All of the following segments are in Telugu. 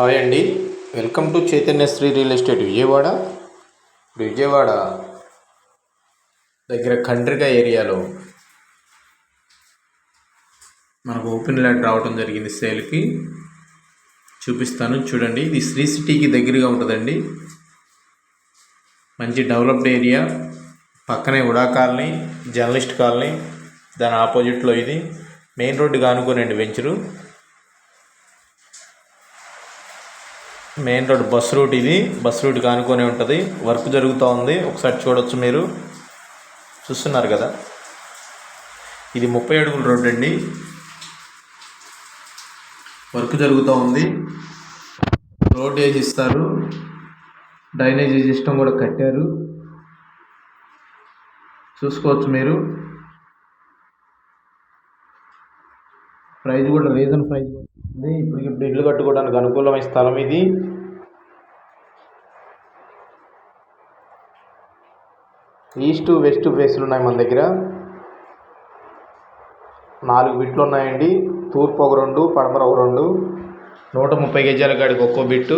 హాయ్ అండి. Welcome to Chaitanya Shri real estate Vijayawada. ఇప్పుడు విజయవాడ దగ్గర ఖండ్రిక ఏరియాలో మనకు ఓపెన్ ల్యాండ్ రావడం జరిగింది సేల్కి. చూపిస్తాను చూడండి. ఇది శ్రీ సిటీకి దగ్గరగా ఉంటుందండి. మంచి డెవలప్డ్ ఏరియా. పక్కనే ఉడా కాలనీ, జర్నలిస్ట్ కాలనీ, దాని ఆపోజిట్లో ఇది మెయిన్ రోడ్డుగా ఆనుకోనండి venture. Main road bus route, ఇది బస్ రూట్కి ఆనుకొని ఉంటుంది. వర్క్ జరుగుతూ ఉంది, ఒకసారి చూడొచ్చు. మీరు చూస్తున్నారు కదా, ఇది 30 అడుగుల రోడ్ అండి. వర్క్ జరుగుతూ ఉంది. రోడ్ వేసి ఇస్తారు, డ్రైనేజీ సిస్టమ్ కూడా కట్టారు, చూసుకోవచ్చు మీరు. ప్రైస్ కూడా రీజన్ ప్రైస్ ఉంది. ఇప్పుడు ఇల్లు కట్టుకోవడానికి అనుకూలమైన స్థలం ఇది. ఈస్ట్ వెస్ట్ ఫేస్లు ఉన్నాయి మన దగ్గర. 4 బిట్లు ఉన్నాయండి. తూర్పు ఒక 2, పడమర ఒక 2. 130 గజాల కాడికి ఒక్కో బిట్టు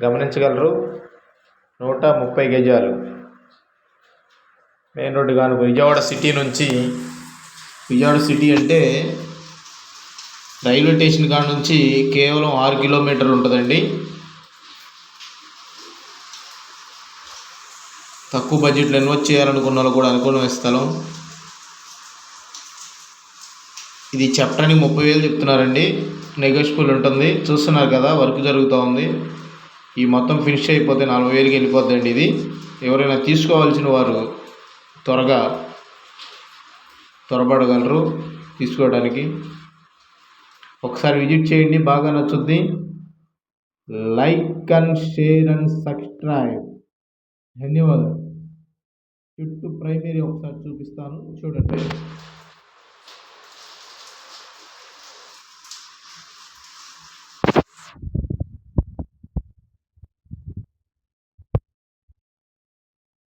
గమనించగలరు. 130 గజాలు మెయిన్ రోడ్డు కాను. విజయవాడ సిటీ నుంచి, విజయవాడ సిటీ అంటే రైల్వే స్టేషన్ కాడ నుంచి కేవలం 6 కిలోమీటర్లు ఉంటుందండి. తక్కువ బడ్జెట్లో ఇన్వెస్ట్ చేయాలనుకున్న వాళ్ళు కూడా అనుకూలమైన స్థలం ఇది. చెప్పడానికి 30,000 చెప్తున్నారండి, నెగోషియబుల్ ఉంటుంది. చూస్తున్నారు కదా, వర్క్ జరుగుతూ ఉంది. ఈ మొత్తం ఫినిష్ అయిపోతే 40,000కి వెళ్ళిపోద్దండి ఇది. ఎవరైనా తీసుకోవాల్సిన వారు త్వరపడగలరు తీసుకోవడానికి. ఒకసారి విజిట్ చేయండి, బాగా నచ్చుద్ది. Like and share and subscribe. ధన్యవాదాలు. చుట్టూ ప్రైమరీ ఒకసారి చూపిస్తాను చూడండి.